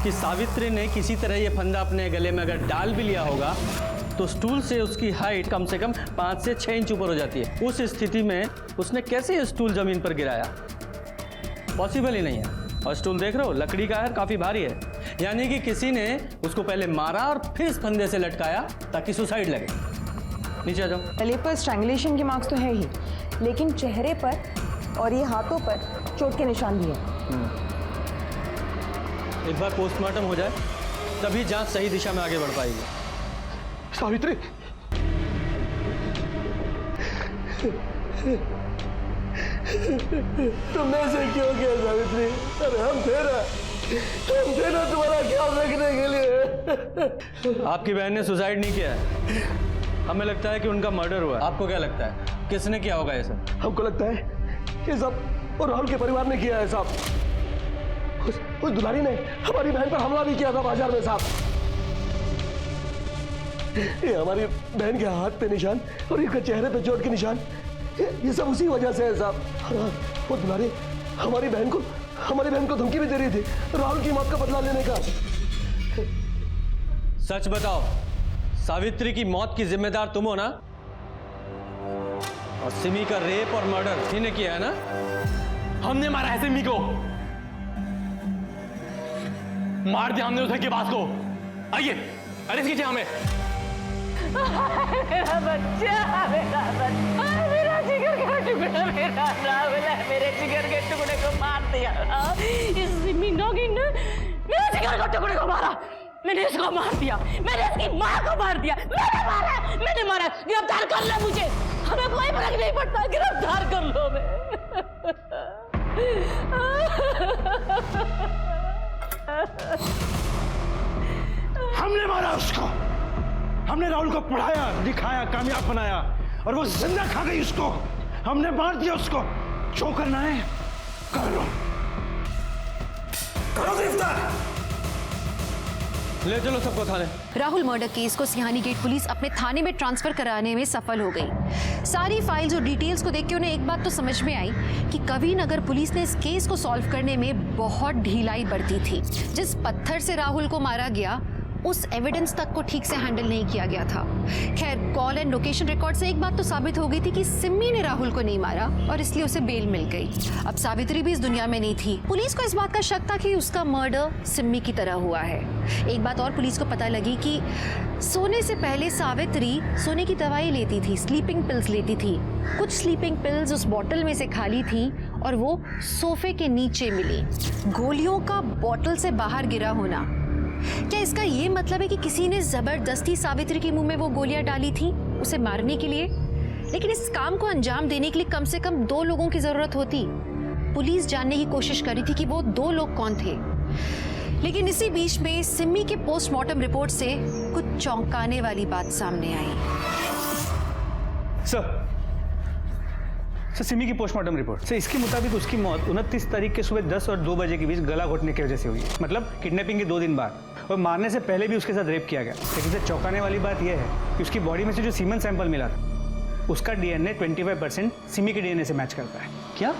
कि सावित्री ने किसी तरह ये फंदा अपने गले में अगर डाल भी लिया होगा तो स्टूल से उसकी हाइट कम से कम 5 से 6 इंच ऊपर हो जाती है। उस स्थिति में उसने कैसे ये स्टूल जमीन पर गिराया? पॉसिबल ही नहीं है। और स्टूल देख रहे हो, लकड़ी का है, काफी भारी है। यानी कि किसी ने उसको पहले मारा और फिर इस फंदे से लटकाया ताकि सुसाइड लगे। नीचे आ जाओ। गले पर स्ट्रैंगुलेशन के मार्क्स तो है ही, लेकिन चेहरे पर और ये हाथों पर चोट के निशान भी हैं। एक बार पोस्टमार्टम हो जाए तभी जांच सही दिशा में आगे बढ़ पाएगी। सावित्री, तुमने ऐसे क्यों किया सावित्री? अरे हम थे ना तुम्हारा ख्याल रखने के लिए। आपकी बहन ने सुसाइड नहीं किया है, हमें लगता है कि उनका मर्डर हुआ है। आपको क्या लगता है किसने किया होगा ये सब? हमको लगता है कि सब और राहुल के परिवार ने किया है साहब। उस दुलारी ने हमारी बहन पर हमला भी किया था बाजार में साहब। ये हमारी बहन के हाथ पे निशान और इसके चेहरे पे चोट के निशान, ये सब उसी वजह से है साहब। वो दुलारी हमारी बहन को धमकी भी दे रही थी राहुल की मौत का बदला लेने का। सच बताओ, सावित्री की मौत की जिम्मेदार तुम हो ना? और सिमी का रेप और मर्डर इन्हें किया है ना? हमने मारा है सिमी को, मार दिया हमने उस धक्केबाज को। आइए अरेस्ट कीजिए हमें। मेरा बच्चा, मेरा जिगर का टुकड़ा, मेरा राहुल है, मेरे जिगर के टुकड़े को मार दिया। इस सिमी नौगिन ने मेरे जिगर के टुकड़े को मारा। मैंने इसको मार दिया, मैंने इसकी माँ को मार दिया। मैंने मारा। गिरफ्तार कर लो मुझे, हमें कोई फर्क नहीं पड़ता। गिरफ्तार कर लो हमने मारा उसको, हमने राहुल को पढ़ाया, दिखाया, कामयाब बनाया और वो जिंदा खा गई उसको। हमने मार दिया उसको। जो करना है कर लो, करो गिरफ्तार। ले चलो सबको थाने। राहुल मर्डर केस को सिहानी गेट पुलिस अपने थाने में ट्रांसफर कराने में सफल हो गई। सारी फाइल्स और डिटेल्स को देख के उन्हें एक बात तो समझ में आई कि कभी नगर पुलिस ने इस केस को सॉल्व करने में बहुत ढिलाई बरती थी। जिस पत्थर से राहुल को मारा गया उस एविडेंस तक को ठीक से हैंडल नहीं किया गया था। खैर, कॉल एंड लोकेशन रिकॉर्ड से एक बात तो साबित हो गई थी कि सिमी ने राहुल को नहीं मारा और इसलिए उसे बेल मिल गई। अब सावित्री भी इस दुनिया में नहीं थी। पुलिस को इस बात का शक था कि उसका मर्डर सिमी की तरह हुआ है। एक बात और पुलिस को पता लगी कि सोने से पहले सावित्री सोने की दवाई लेती थी, स्लीपिंग पिल्स लेती थी। कुछ स्लीपिंग पिल्स उस बॉटल में से खाली थी और वो सोफे के नीचे मिली। गोलियों का बॉटल से बाहर गिरा होना, क्या इसका ये मतलब है कि किसी ने जबरदस्ती सावित्री के मुंह में वो गोलियां डाली थी उसे मारने के लिए? लेकिन इस काम को अंजाम देने के लिए कम से कम 2 लोगों की जरूरत होती। पुलिस जानने की कोशिश कर रही थी कि वो 2 लोग कौन थे। लेकिन इसी बीच में सिमी के पोस्टमार्टम रिपोर्ट से कुछ चौंकाने वाली बात सामने आई। सर सिमी की पोस्टमार्टम रिपोर्ट से इसके मुताबिक उसकी मौत 29 तारीख के सुबह 10 और 2 बजे के बीच गला घोटने की वजह से हुई है। मतलब किडनैपिंग के 2 दिन बाद, और मारने से पहले भी उसके साथ रेप किया गया। लेकिन इससे चौंकाने वाली बात यह है कि उसकी बॉडी में से जो सीमन सैंपल मिला था उसका डीएनए 25% सिमी के डीएनए से मैच करता है। क्या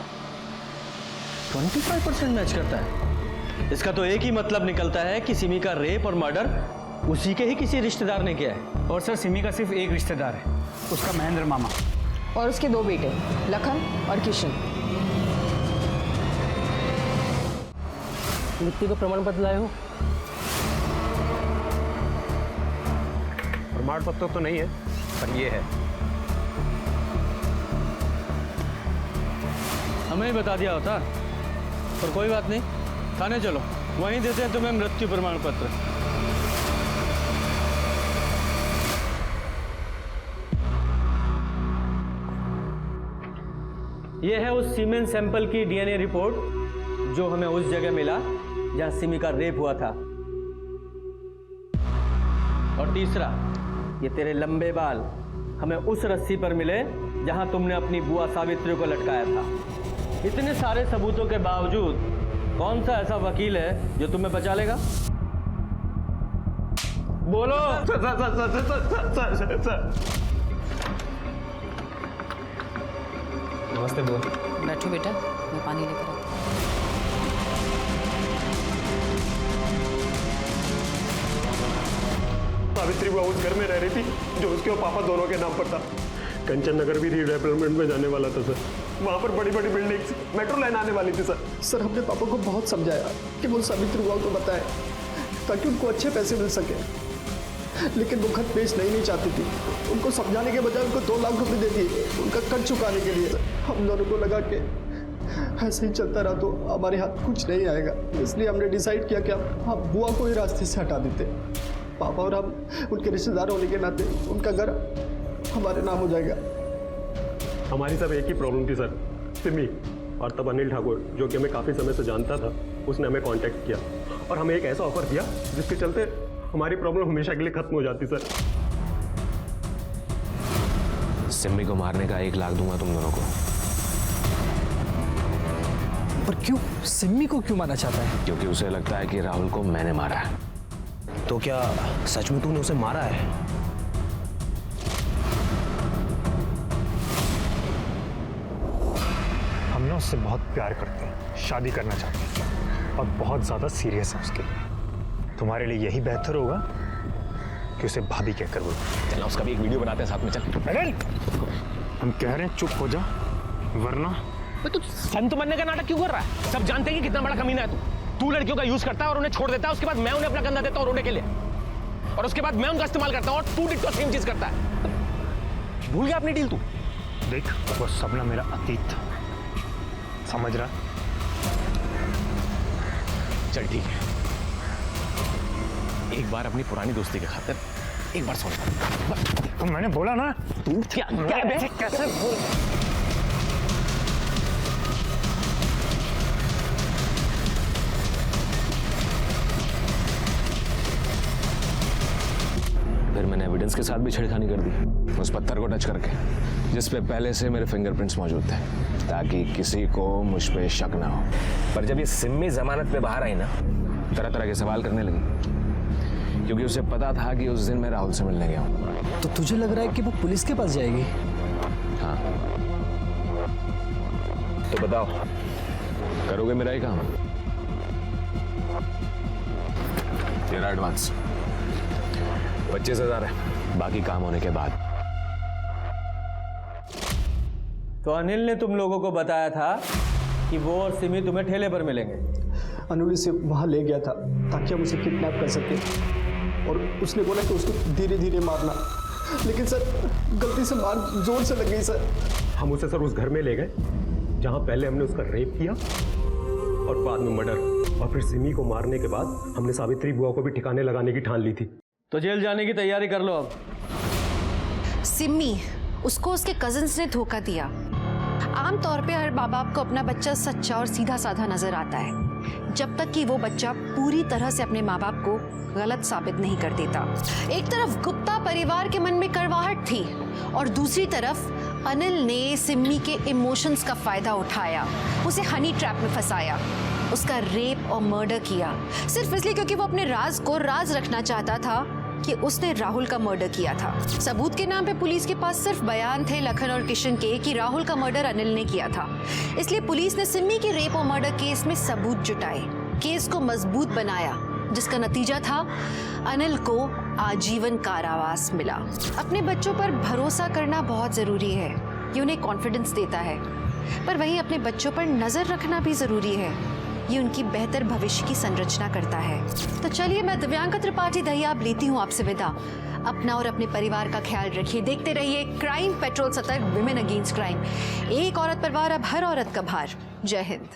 25% मैच करता है? इसका तो एक ही मतलब निकलता है कि सिमी का रेप और मर्डर उसी के ही किसी रिश्तेदार ने किया है। और सर सिमी का सिर्फ एक रिश्तेदार है, उसका महेंद्र मामा, और उसके 2 बेटे लखन और किशन। मृत्यु का प्रमाण पत्र लाए हो? प्रमाण पत्र तो नहीं है, पर ये है। हमें ही बता दिया होता, पर कोई बात नहीं, थाने चलो, वहीं देते हैं तुम्हें मृत्यु प्रमाण पत्र। यह है उस सीमेन सैंपल की डीएनए रिपोर्ट जो हमें उस जगह मिला जहां सिमी का रेप हुआ था। और तीसरा, ये तेरे लंबे बाल हमें उस रस्सी पर मिले जहां तुमने अपनी बुआ सावित्री को लटकाया था। इतने सारे सबूतों के बावजूद कौन सा ऐसा वकील है जो तुम्हें बचा लेगा? बोलो। नमस्ते बुआ। बैठो बेटा, मैं पानी लेकर आती हूँ। सावित्री बुआ उस घर में रह रही थी जो उसके और पापा दोनों के नाम पर था। कंचन नगर भी रीडेवलपमेंट में जाने वाला था सर। वहाँ पर बड़ी बड़ी बिल्डिंग्स, मेट्रो लाइन आने वाली थी सर। सर हमने पापा को बहुत समझाया कि वो सावित्री बुआ को बताए, ताकि उनको अच्छे पैसे मिल सके, लेकिन वो खत पेश नहीं चाहती थी। उनको समझाने के बजाय उनको 2 लाख रुपए दे दिए उनका कर्ज चुकाने के लिए। हम दोनों को लगा कि ऐसे ही चलता रहा तो हमारे हाथ कुछ नहीं आएगा, इसलिए हमने डिसाइड किया कि हम बुआ को ही रास्ते से हटा देते। पापा और हम उनके रिश्तेदार होने के नाते उनका घर हमारे नाम हो जाएगा। हमारी सब एक ही प्रॉब्लम थी सर, सिमी। और तब अनिल ठाकुर, जो कि हमें काफ़ी समय से जानता था, उसने हमें कांटेक्ट किया और हमें एक ऐसा ऑफर दिया जिसके चलते हमारी प्रॉब्लम हमेशा के लिए खत्म हो जाती सर। सिम्मी को मारने का 1 लाख दूंगा तुम दोनों को। पर क्यों? सिम्मी को क्यों मारना चाहता है? क्योंकि उसे लगता है कि राहुल को मैंने मारा है। तो क्या सच में तूने उसे मारा है? हम ना उससे बहुत प्यार करते हैं, शादी करना चाहते हैं और बहुत ज़्यादा सीरियस है उसके लिए। तुम्हारे लिए यही बेहतर होगा कि उसे भाभी कहकर बोलो। चल उसका भी एक वीडियो बनाते हैं साथ में। चल अनिल, हम कह रहे हैं चुप हो जा, वरना तू संत बनने का नाटक क्यों कर रहा है? सब जानते हैं कि कितना बड़ा कमीना है तू लड़कियों का यूज करता है और उन्हें छोड़ देता है, उसके बाद मैं उन्हें अपना कंधा देता हूँ रोने के लिए, और उसके बाद मैं उनका इस्तेमाल करता हूँ और तू डिट्टो सेम चीज करता है। भूल गया अपनी डील तू? देख, वो सब ना मेरा अतीत था, समझ रहा? चल ठीक है, एक बार अपनी पुरानी दोस्ती के खातिर एक बार सुन। तो मैंने बोला ना, तू क्या कैसे बोल? फिर मैंने एविडेंस के साथ भी छेड़खानी कर दी, उस पत्थर को टच करके जिस पे पहले से मेरे फिंगरप्रिंट्स मौजूद थे, ताकि किसी को मुझ पे शक ना हो। पर जब ये सिम्मी जमानत पे बाहर आई ना, तरह तरह के सवाल करने लगी, क्योंकि उसे पता था कि उस दिन मैं राहुल से मिलने गया हूँ। तो तुझे लग रहा है कि वो पुलिस के पास जाएगी? हाँ, तो बताओ, करोगे मेरा ही काम? तेरा एडवांस 25,000 है, बाकी काम होने के बाद। तो अनिल ने तुम लोगों को बताया था कि वो और सिमी तुम्हें ठेले पर मिलेंगे। अनिल इसे वहाँ ले गया था ताकि हम उसे किडनैप कर सकें, और उसने बोला कि उसको धीरे धीरे मारना, लेकिन सर गलती से मार जोर से लग गई सर। हम उसे सर उस घर में ले गए जहाँ पहले हमने उसका रेप किया और बाद में मर्डर, और फिर सिमी को मारने के बाद हमने सावित्री बुआ को भी ठिकाने लगाने की ठान ली थी। तो जेल जाने की तैयारी कर लो अब। सिम्मी, उसको उसके कजिन्स ने धोखा दिया। आमतौर पे हर माँ बाप को अपना बच्चा सच्चा और सीधा साधा नजर आता है, जब तक कि वो बच्चा पूरी तरह से अपने माँ बाप को गलत साबित नहीं कर देता। एक तरफ गुप्ता परिवार के मन में कड़वाहट थी और दूसरी तरफ अनिल ने सिम्मी के इमोशंस का फायदा उठाया, उसे हनी ट्रैप में फंसाया, उसका रेप और मर्डर किया, सिर्फ इसलिए क्योंकि वो अपने राज को राज रखना चाहता था कि उसने राहुल का मर्डर किया था। सबूत के नाम पे पुलिस के पास सिर्फ बयान थे लखन और किशन के कि राहुल का मर्डर अनिल ने किया था, इसलिए पुलिस ने सिम्मी के रेप और मर्डर केस में सबूत जुटाए, केस को मजबूत बनाया, जिसका नतीजा था अनिल को आजीवन कारावास मिला। अपने बच्चों पर भरोसा करना बहुत जरूरी है, ये उन्हें कॉन्फिडेंस देता है, पर वहीं अपने बच्चों पर नजर रखना भी जरूरी है, ये उनकी बेहतर भविष्य की संरचना करता है। तो चलिए, मैं दिव्यांका त्रिपाठी दहिया अब लेती हूँ आपसे विदा। अपना और अपने परिवार का ख्याल रखिए, देखते रहिए क्राइम पेट्रोल सतर्क, विमेन अगेंस्ट क्राइम। एक औरत पर वार, अब हर औरत का भार। जय हिंद।